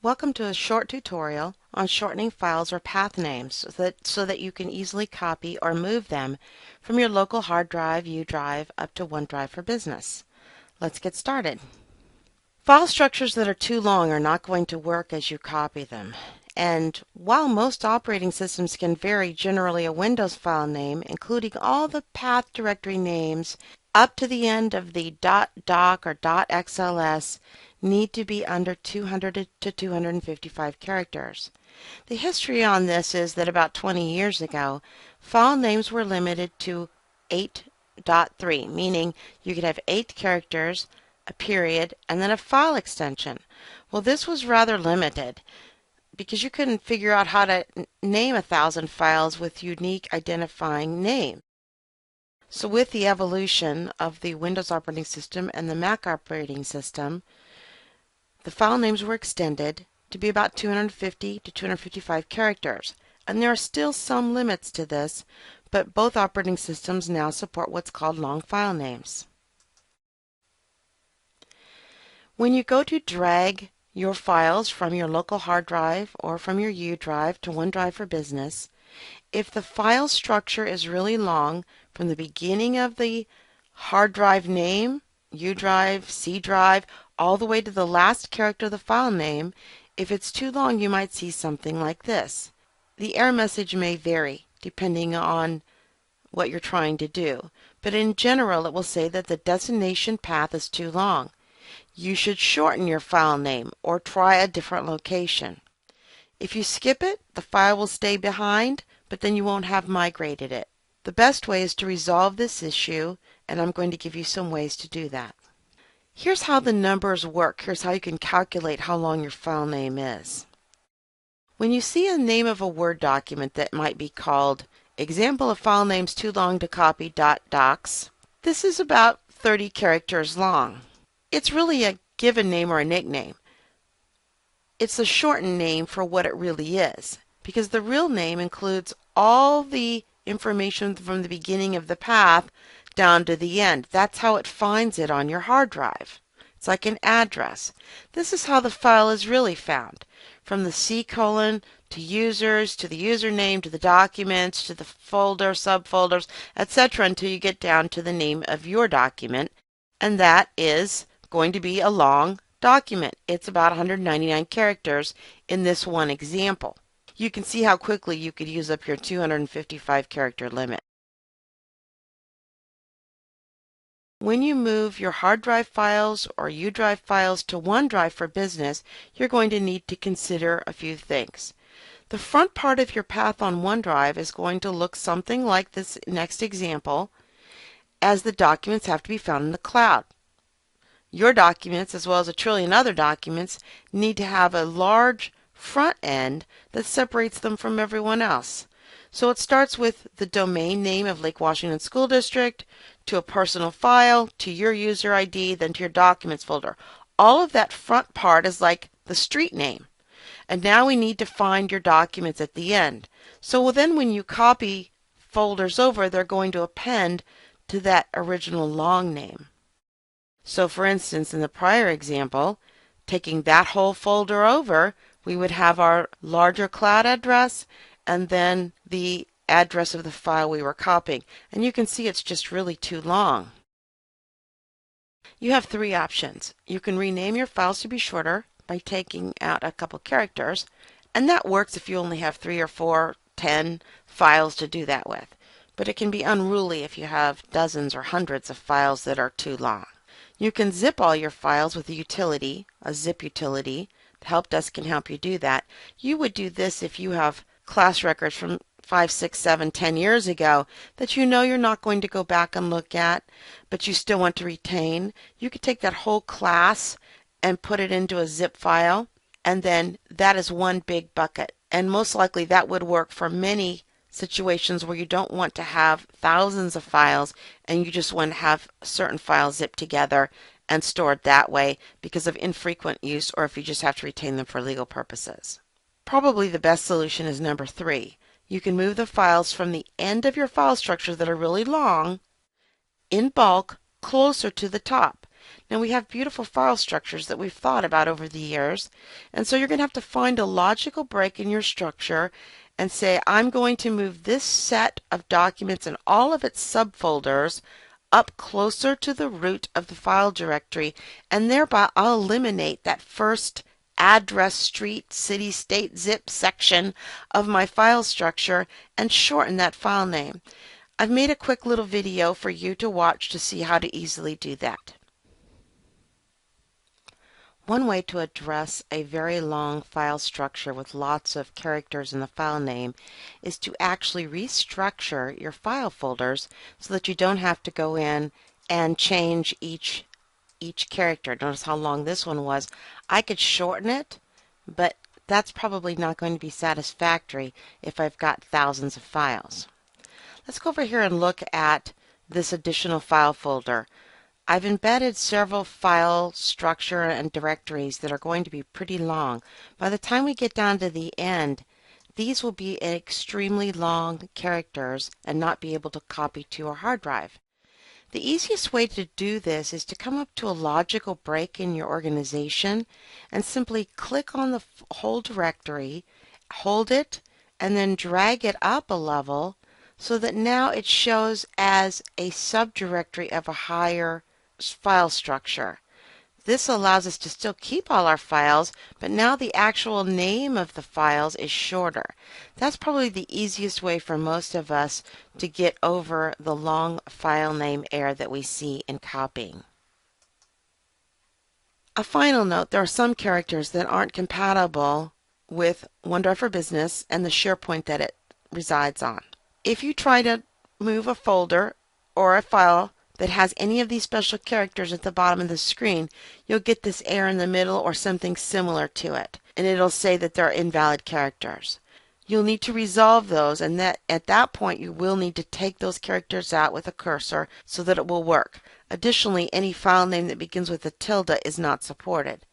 Welcome to a short tutorial on shortening files or path names so that you can easily copy or move them from your local hard drive, U-Drive, up to OneDrive for Business. Let's get started. File structures that are too long are not going to work as you copy them. And while most operating systems can vary generally a Windows file name, including all the path directory names up to the end of the .doc or .xls, need to be under 200 to 255 characters. The history on this is that about 20 years ago, file names were limited to 8.3, meaning you could have 8 characters, a period, and then a file extension. Well, this was rather limited because you couldn't figure out how to name 1,000 files with unique identifying names. So with the evolution of the Windows operating system and the Mac operating system, the file names were extended to be about 250 to 255 characters. And there are still some limits to this, but both operating systems now support what's called long file names. When you go to drag your files from your local hard drive or from your U-Drive to OneDrive for Business, if the file structure is really long, from the beginning of the hard drive name, U-Drive, C drive, all the way to the last character of the file name, if it's too long, you might see something like this. The error message may vary depending on what you're trying to do, but in general it will say that the destination path is too long. You should shorten your file name or try a different location. If you skip it, the file will stay behind, but then you won't have migrated it. The best way is to resolve this issue, and I'm going to give you some ways to do that. Here's how the numbers work. Here's how you can calculate how long your file name is. When you see a name of a Word document that might be called example of file names too long to copy .docs, this is about 30 characters long. It's really a given name or a nickname. It's a shortened name for what it really is, because the real name includes all the information from the beginning of the path down to the end. That's how it finds it on your hard drive. It's like an address. This is how the file is really found. From the C colon to users, to the username, to the documents, to the folder, subfolders, etc. until you get down to the name of your document. And that is going to be a long document. It's about 199 characters in this one example. You can see how quickly you could use up your 255 character limit. When you move your hard drive files or U-Drive files to OneDrive for Business, you're going to need to consider a few things. The front part of your path on OneDrive is going to look something like this next example, as the documents have to be found in the cloud. Your documents, as well as a trillion other documents, need to have a large front end that separates them from everyone else. So it starts with the domain name of Lake Washington School District, to a personal file, to your user ID, then to your documents folder. All of that front part is like the street name. And now we need to find your documents at the end. So then when you copy folders over, they're going to append to that original long name. So for instance, in the prior example, taking that whole folder over, we would have our larger cloud address and then the address of the file we were copying. And you can see it's just really too long. You have three options. You can rename your files to be shorter by taking out a couple characters, and that works if you only have 3 or 4, 10 files to do that with. But it can be unruly if you have dozens or hundreds of files that are too long. You can zip all your files with a utility, a zip utility. The help desk can help you do that. You would do this if you have class records from 5, 6, 7, 10 years ago that you know you're not going to go back and look at, but you still want to retain. You could take that whole class and put it into a zip file, and then that is one big bucket. And most likely that would work for many situations where you don't want to have thousands of files and you just want to have certain files zipped together and stored that way because of infrequent use, or if you just have to retain them for legal purposes. Probably the best solution is number 3. You can move the files from the end of your file structure that are really long in bulk closer to the top. Now we have beautiful file structures that we've thought about over the years, and so you're going to have to find a logical break in your structure and say, I'm going to move this set of documents and all of its subfolders up closer to the root of the file directory, and thereby I'll eliminate that first address, street, city, state, zip section of my file structure and shorten that file name. I've made a quick little video for you to watch to see how to easily do that. One way to address a very long file structure with lots of characters in the file name is to actually restructure your file folders so that you don't have to go in and change each character. Notice how long this one was. I could shorten it, but that's probably not going to be satisfactory if I've got thousands of files. Let's go over here and look at this additional file folder. I've embedded several file structure and directories that are going to be pretty long. By the time we get down to the end, these will be extremely long characters and not be able to copy to our hard drive. The easiest way to do this is to come up to a logical break in your organization and simply click on the whole directory, hold it, and then drag it up a level so that now it shows as a subdirectory of a higher file structure. This allows us to still keep all our files, but now the actual name of the files is shorter. That's probably the easiest way for most of us to get over the long file name error that we see in copying. A final note, there are some characters that aren't compatible with OneDrive for Business and the SharePoint that it resides on. If you try to move a folder or a file that has any of these special characters at the bottom of the screen, you'll get this error in the middle or something similar to it, and it'll say that they're invalid characters. You'll need to resolve those, and at that point you will need to take those characters out with a cursor so that it will work. Additionally, any file name that begins with a tilde is not supported.